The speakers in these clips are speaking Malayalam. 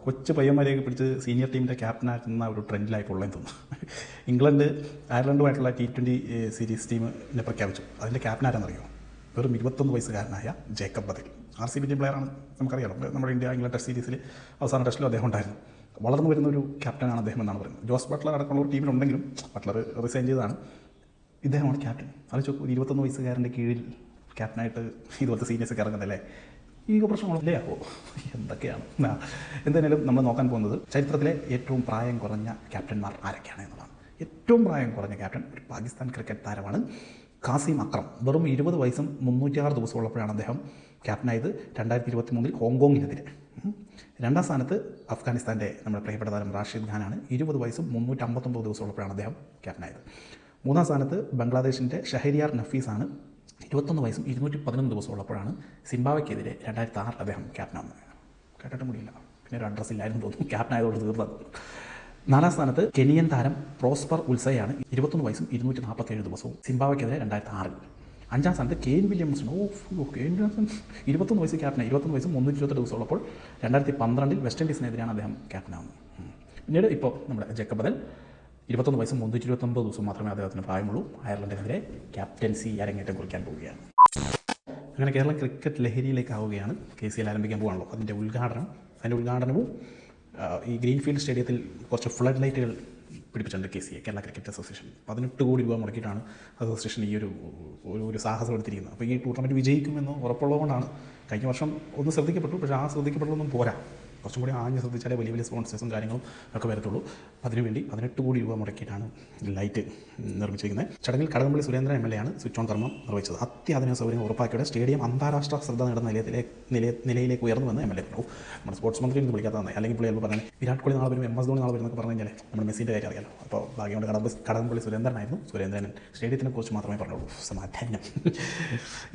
കൊച്ചു പയ്യന്മാരെയൊക്കെ പിടിച്ച് സീനിയർ ടീമിൻ്റെ ക്യാപ്റ്റനാക്കുന്ന ഒരു ട്രെൻഡിലായി ഉള്ളതെന്ന് തോന്നുന്നു. ഇംഗ്ലണ്ട് അയർലൻഡുമായിട്ടുള്ള T20 സീരീസ് ടീമിനെ പ്രഖ്യാപിച്ചു. അതിൻ്റെ ക്യാപ്റ്റൻ ആരാണെന്നറിയോ? വെറും 21 വയസ്സുകാരനായ ജേക്കബ് ബദൽ. RCB ടീം പ്ലെയറാണ്, നമുക്കറിയാം. നമ്മുടെ ഇന്ത്യ ഇംഗ്ലണ്ട് ടെസ്റ്റ് സീരീസിൽ അവസാന ടെസ്റ്റിലും അദ്ദേഹം ഉണ്ടായിരുന്നു. വളർന്നു വരുന്ന ഒരു ക്യാപ്റ്റനാണ് അദ്ദേഹം എന്നാണ് പറയുന്നത്. ജോസ് ബട്ട്ലർ അടക്കമുള്ള ഒരു ടീമിലുണ്ടെങ്കിലും ബട്ട്ലർ റിസൈൻ ചെയ്തതാണ്. ഇദ്ദേഹമാണ് ക്യാപ്റ്റൻ. ആലോചിച്ച് നോക്കൂ, 21 വയസ്സുകാരൻ്റെ കീഴിൽ ക്യാപ്റ്റനായിട്ട് ഇതുപോലത്തെ സീനിയേഴ്സൊക്കെ ഇറങ്ങുന്നല്ലേ. ഈഗോ പ്രശ്നങ്ങളല്ലേ? അപ്പോൾ എന്തൊക്കെയാണ്. എന്തായാലും നമ്മൾ നോക്കാൻ പോകുന്നത് ചരിത്രത്തിലെ ഏറ്റവും പ്രായം കുറഞ്ഞ ക്യാപ്റ്റന്മാർ ആരൊക്കെയാണ് എന്നുള്ളതാണ്. ഏറ്റവും പ്രായം കുറഞ്ഞ ക്യാപ്റ്റൻ ഒരു പാകിസ്ഥാൻ ക്രിക്കറ്റ് താരമാണ് കാസിം അക്രം. വെറും 20 വയസ്സും 306 ദിവസമുള്ളപ്പോഴാണ് അദ്ദേഹം ക്യാപ്റ്റനായത് 2023 ഹോങ്കോങ്ങിനെതിരെ. രണ്ടാം സ്ഥാനത്ത് അഫ്ഗാനിസ്ഥാൻ്റെ നമ്മുടെ പ്രിയപ്പെട്ട താരം റാഷിദ് ഖാനാണ്. 20 വയസ്സും 359 ദിവസമുള്ളപ്പോഴാണ് അദ്ദേഹം ക്യാപ്റ്റനായത്. മൂന്നാം സ്ഥാനത്ത് ബംഗ്ലാദേശിൻ്റെ ഷഹരിയാർ നഫീസാണ്. 21 വയസ്സും 211 ദിവസമുള്ളപ്പോഴാണ് സിംബാബ്വെക്കെതിരെ 2006 അദ്ദേഹം ക്യാപ്റ്റനാകുന്നത്. കേട്ടിട്ട് മുടിയില്ല, പിന്നെ ഒരു അഡ്രസ്സ് ഇല്ലായിരുന്നു തോന്നുന്നു, ക്യാപ്റ്റനായതോട് തീർന്നത്. നാലാം സ്ഥാനത്ത് കെനിയൻ താരം പ്രോസ്പർ ഉത്സയാണ്. 21 വയസ്സും 247 ദിവസവും സിംബാബ്വെക്കെതിരെ 2006. അഞ്ചാം സ്ഥാനത്ത് കെയ്ൻ വില്യംസൺ. കെയ്ൻ വില്യംസൺ 21 വയസ്സ് ക്യാപ്റ്റനായി. 21 വയസ്സും 328 ദിവസമുള്ളപ്പോൾ 2012 വെസ്റ്റ് ഇൻഡീസിനെതിരെയാണ് അദ്ദേഹം ക്യാപ്റ്റനാകുന്നത്. പിന്നീട് ഇപ്പോൾ നമ്മുടെ ജേക്കബ് ബദൽ 21 വയസ്സും 329 ദിവസം മാത്രമേ അദ്ദേഹത്തിന് പ്രായമുള്ളൂ. അയർലൻഡിനെതിരെ ക്യാപ്റ്റൻസി അരങ്ങേറ്റം കുറിക്കാൻ പോവുകയാണ്. അങ്ങനെ കേരളം ക്രിക്കറ്റ് ലഹരിയിലേക്കാവുകയാണ്. KCL ആരംഭിക്കാൻ പോകുകയാണല്ലോ. അതിൻ്റെ ഉദ്ഘാടനവും ഈ ഗ്രീൻഫീൽഡ് സ്റ്റേഡിയത്തിൽ കുറച്ച് ഫ്ലഡ് ലൈറ്റുകൾ പിടിപ്പിച്ചിട്ടുണ്ട് കേരള ക്രിക്കറ്റ് അസോസിയേഷൻ. 18 കോടി രൂപ മുടക്കിയിട്ടാണ് അസോസിയേഷൻ ഈ ഒരു സാഹസം എടുത്തിരിക്കുന്നത്. അപ്പോൾ ഈ ടൂർണമെൻറ്റ് വിജയിക്കുമെന്ന് ഉറപ്പുള്ളതുകൊണ്ടാണ്. കഴിഞ്ഞ വർഷം ഒന്ന് ശ്രദ്ധിക്കപ്പെട്ടു, പക്ഷേ ആ ശ്രദ്ധിക്കപ്പെട്ടതൊന്നും പോരാ. കുറച്ചും കൂടി ആഞ്ഞ് ശ്രദ്ധിച്ചാലേ വലിയ വലിയ സ്പോൺസേഴ്സും കാര്യങ്ങളും ഒക്കെ വരത്തുള്ളൂ. അതിനുവേണ്ടി 18 കോടി രൂപ മുടക്കിയിട്ടാണ് ലൈറ്റ് നിർമ്മിച്ചിരിക്കുന്നത്. ചടങ്ങിൽ കടകംപള്ളി സുരേന്ദ്രൻ MLA ആണ് സ്വിച്ച് ഓൺ കർമ്മം നിർവഹിച്ചത്. അത്യാധുനിക സൗകര്യങ്ങൾ ഉറപ്പാക്കിയോടെ സ്റ്റേഡിയം അന്താരാഷ്ട്ര ശ്രദ്ധ നേടുന്ന നിലയിലേക്ക് ഉയർന്നുവെന്ന് MLA പറഞ്ഞു. നമ്മുടെ സ്പോർട്സ് മന്ത്രി ഇന്ന് വിളിക്കാത്ത നന്നായി. അല്ലെങ്കിൽ പുള്ളി ചിലപ്പോൾ പറഞ്ഞാൽ വിരാട് കോഹ്ലി നാളെ വരും, MS ധോണി നാളെ വരും എന്നൊക്കെ പറഞ്ഞു കഴിഞ്ഞാൽ നമ്മുടെ മെസ്സിൻ്റെ കാര്യം അറിയാലോ. അപ്പോൾ ഭാഗ്യമുണ്ട് കടകംപള്ളി സുരേന്ദ്രൻ സ്റ്റേഡിയത്തിനെ കുറിച്ച് മാത്രമേ പറഞ്ഞുള്ളൂ. സമാധാനം.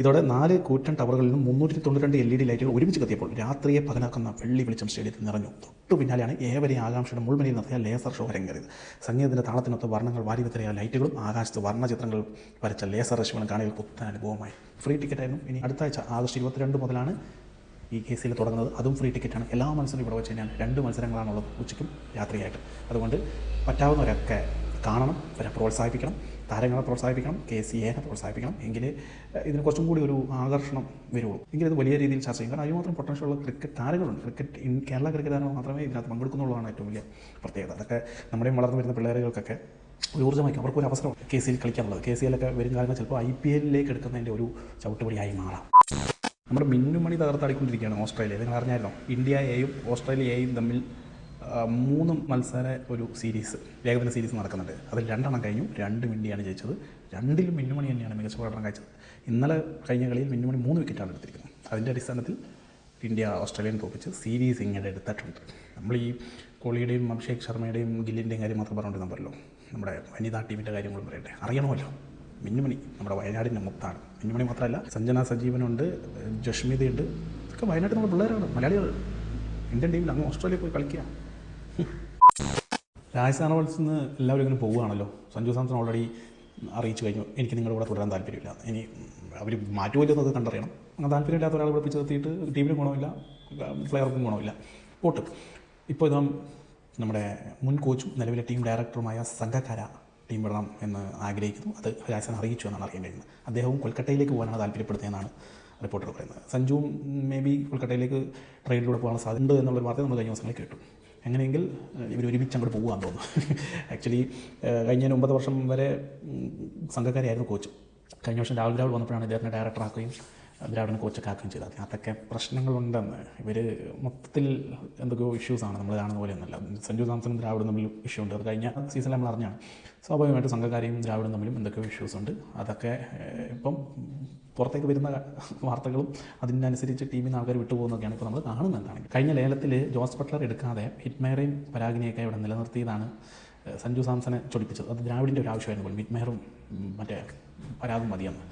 ഇതോടെ 4 കൂറ്റൻ ടവറുകളിൽ നിന്നും 392 LED ലൈറ്റുകൾ ഒരുമിച്ച് കത്തിയപ്പോൾ രാത്രിയെ പകലാക്കുന്ന വെള്ളി വെളിച്ചം സ്റ്റേഡിയത്തിൽ നിറഞ്ഞു. തൊട്ടു പിന്നാലെയാണ് ഏവരെയും ആകാംക്ഷയുടെ മുൾമുനയിൽ നിർത്തിയ ലേസർ ഷോ അരങ്ങേറിയത്. സംഗീതത്തിൻ്റെ താളത്തിനൊത്ത വർണ്ണങ്ങൾ വാരിവിത്തറിയ ലൈറ്റുകളും ആകാശത്ത് വർണ്ണചിത്രങ്ങൾ വരച്ച ലേസർ രശ്മികളും കാണികൾ പുത്തൻ അനുഭവമായി. ഫ്രീ ടിക്കറ്റായിരുന്നു. ഇനി അടുത്ത ആഴ്ച ആഗസ്റ്റ് 22 മുതലാണ് ഈ KCL തുടങ്ങുന്നത്. അതും ഫ്രീ ടിക്കറ്റാണ്. എല്ലാ മത്സരവും ഇവിടെ വെച്ച് കഴിഞ്ഞാൽ 2 മത്സരങ്ങളാണുള്ളത്, ഉച്ചയ്ക്കും രാത്രിയായിട്ട്. അതുകൊണ്ട് പറ്റാവുന്നവരൊക്കെ കാണണം, അവരെ പ്രോത്സാഹിപ്പിക്കണം, താരങ്ങളെ പ്രോത്സാഹിപ്പിക്കണം, KCAനെ പ്രോത്സാഹിപ്പിക്കണം. എങ്കിലേ ഇതിന് കുറച്ചും കൂടി ഒരു ആകർഷണം വരുള്ളൂ. എങ്കിലും ഇത് വലിയ രീതിയിൽ ചർച്ച ചെയ്യും. കാരണം അതിനുമാത്രം പൊട്ടൻഷ്യലുള്ള ക്രിക്കറ്റ് താരങ്ങളുണ്ട്. കേരള ക്രിക്കറ്റ് താരങ്ങൾ മാത്രമേ ഇതിനകത്ത് പങ്കെടുക്കുന്നുള്ളതാണ് ഏറ്റവും വലിയ പ്രത്യേകത. അതൊക്കെ നമ്മുടെയും വളർന്നു വരുന്ന പിള്ളേരുകൾക്കൊക്കെ ഒരു ഊർജ്ജമായിരിക്കും. അവർക്കൊരു അവസരം KCL കളിക്കാനുള്ളത്. KCL ഒക്കെ വരും കാലങ്ങൾ ചിലപ്പോൾ IPLലേക്ക് എടുക്കുന്നതിൻ്റെ ഒരു ചവിട്ടുപടിയായി മാറാം. നമ്മുടെ മിന്നുമണി തകർത്തടിക്കൊണ്ടിരിക്കുകയാണ് ഓസ്ട്രേലിയ. നിങ്ങൾ അറിഞ്ഞായിരുന്നോ? ഇന്ത്യ Aയും ഓസ്ട്രേലിയ Aയും തമ്മിൽ 3 മത്സര ഒരു ഏകദിന സീരീസ് നടക്കുന്നുണ്ട്. അതിൽ 2 കഴിഞ്ഞു. 2 ഇന്ത്യയാണ് ജയിച്ചത്. 2ലും മിന്നുമണി തന്നെയാണ് മികച്ച പ്രകടനം കാഴ്ചത്. ഇന്നലെ കഴിഞ്ഞ കളിയിൽ മിന്നുമണി 3 വിക്കറ്റാണ് എടുത്തിരിക്കുന്നത്. അതിൻ്റെ അടിസ്ഥാനത്തിൽ ഇന്ത്യ ഓസ്ട്രേലിയനെ തോൽപ്പിച്ച് സീരീസ് ഇങ്ങനെ എടുത്തിട്ടുണ്ട്. നമ്മൾ ഈ കോഹ്ലിയുടെയും അഭിഷേക് ശർമ്മയുടെയും ഗില്ലിൻ്റെയും കാര്യം മാത്രം പറഞ്ഞുകൊണ്ടിരുന്നല്ലോ. നമ്മുടെ വനിതാ ടീമിൻ്റെ കാര്യങ്ങളും പറയട്ടെ. അറിയണമല്ലോ, മിന്നുമണി നമ്മുടെ വയനാടിൻ്റെ മുത്താണ്. മിന്നുമണി മാത്രമല്ല, സഞ്ജന സജീവനുണ്ട്, ജഷ്മിതയുണ്ട്. ഇതൊക്കെ വയനാട്ടിൽ നമ്മുടെ പിള്ളേരാണ്, മലയാളികൾ. ഇന്ത്യൻ ടീമിൽ അങ്ങ് ഓസ്ട്രേലിയ പോയി കളിക്കുക. രാജസ്ഥാൻ റോയൽസിൽ നിന്ന് എല്ലാവരും ഇങ്ങനെ പോവുകയാണല്ലോ. സഞ്ജു സാംസൺ ഓൾറെഡി അറിയിച്ചു കഴിഞ്ഞു, എനിക്ക് നിങ്ങളുടെ കൂടെ തുടരാൻ താല്പര്യമില്ല. ഇനി അവർ മാറ്റുമല്ലോ എന്നത് കണ്ടറിയണം. അങ്ങനെ താല്പര്യമില്ലാത്ത ഒരാളെ പഠിപ്പിച്ച് നിർത്തിയിട്ട് ടീമിനും ഗുണമില്ല, പ്ലെയർക്കും ഗുണമില്ല, പോട്ട്. ഇപ്പോൾ ഇതാ നമ്മുടെ മുൻ കോച്ചും നിലവിലെ ടീം ഡയറക്ടറുമായ സംഘക്കാര ടീം വിടണം എന്ന് ആഗ്രഹിക്കുന്നു. അത് രാജസ്ഥാൻ അറിയിച്ചു എന്നാണ് അറിയാൻ കഴിയുന്നത്. അദ്ദേഹവും കൊൽക്കത്തയിലേക്ക് പോകാനാണ് താല്പര്യപ്പെടുന്നതെന്നാണ് റിപ്പോർട്ടർ പറയുന്നത്. സഞ്ജുവും മേ ബി കൊൽക്കത്തയിലേക്ക് ട്രെയിനിലൂടെ പോകാൻ സാധ്യതയുണ്ട് എന്നുള്ളൊരു വാർത്ത നമ്മൾ കഴിഞ്ഞ ദിവസങ്ങളിൽ കേട്ടു. എങ്ങനെയെങ്കിൽ ഇവർ ഒരുമിച്ച് അങ്ങോട്ട് പോകാൻ തോന്നുന്നു. ആക്ച്വലി കഴിഞ്ഞ 9 വർഷം വരെ സംഘക്കാരായിരുന്നു കോച്ച്. കഴിഞ്ഞ വർഷം രാഹുൽ വന്നപ്പോഴാണ് ഇദ്ദേഹത്തിനെ ഡയറക്ടറാക്കുകയും ദ്രാവിഡിനെ കോച്ചൊക്കെ ആക്കുകയും ചെയ്തത്. അതൊക്കെ പ്രശ്നങ്ങളുണ്ടെന്ന്. ഇവർ മൊത്തത്തിൽ എന്തൊക്കെയോ ഇഷ്യൂസാണ്, നമ്മൾ കാണുന്ന പോലെയൊന്നുമല്ല. സഞ്ജു സാംസണും ദ്രാവിഡും തമ്മിൽ ഇഷ്യൂ ഉണ്ട്. അത് കഴിഞ്ഞ സീസണിൽ നമ്മൾ അറിഞ്ഞാണ്. സ്വാഭാവികമായിട്ടും സംഘക്കാരെയും ദ്രാവിഡും തമ്മിലും എന്തൊക്കെയോ ഇഷ്യൂസ് ഉണ്ട്. അതൊക്കെ ഇപ്പം പുറത്തേക്ക് വരുന്ന വാർത്തകളും അതിനനുസരിച്ച് ടീമിൽ നിന്ന് ആൾക്കാർ വിട്ടുപോകുന്നതൊക്കെയാണ് ഇപ്പോൾ നമ്മൾ കാണുന്നത്. എന്താണെങ്കിൽ കഴിഞ്ഞ ലേലത്തിൽ ജോസ് ബട്ട്ലർ എടുക്കാതെ ഹിറ്റ്മേറേയും പരാഗിനെയൊക്കെ ഇവിടെ നിലനിർത്തിയതാണ് സഞ്ജു സാംസനെ ചൊടിപ്പിച്ചത്. അത് ദ്രാവിഡിൻ്റെ ഒരു ആവശ്യമായിരുന്നു പോലും. ഹിറ്റ്മേറും മറ്റേ പരാഗും മതിയെന്ന്.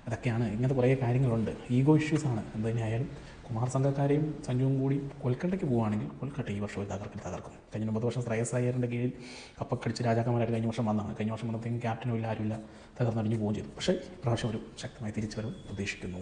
അതൊക്കെയാണ്, ഇങ്ങനത്തെ കുറേ കാര്യങ്ങളുണ്ട്. ഈഗോ ഇഷ്യൂസാണ്. എന്ത് തന്നെയായാലും കുമാർ സംഘക്കാരെയും സഞ്ജുവും കൂടി കൊൽക്കത്തയ്ക്ക് പോവുകയാണെങ്കിൽ കൊൽക്കത്ത ഈ വർഷം തകർക്കും. കഴിഞ്ഞ 9 വർഷം ശ്രേയസ് അയ്യറിൻ്റെ കീഴിൽ കപ്പക്കടിച്ച് രാജാക്കന്മാരായിട്ട് കഴിഞ്ഞ വർഷം വന്നതാണ്. കഴിഞ്ഞ വർഷം വന്നപ്പോഴത്തേക്കും ക്യാപ്റ്റനും ഇല്ല, ആരുമില്ല, തകർന്നടിഞ്ഞു പോവുകയും ചെയ്തു. പക്ഷേ ഇപ്രാവശ്യം ഒരു ശക്തമായി തിരിച്ചുവരവ് പ്രതീക്ഷിക്കുന്നു.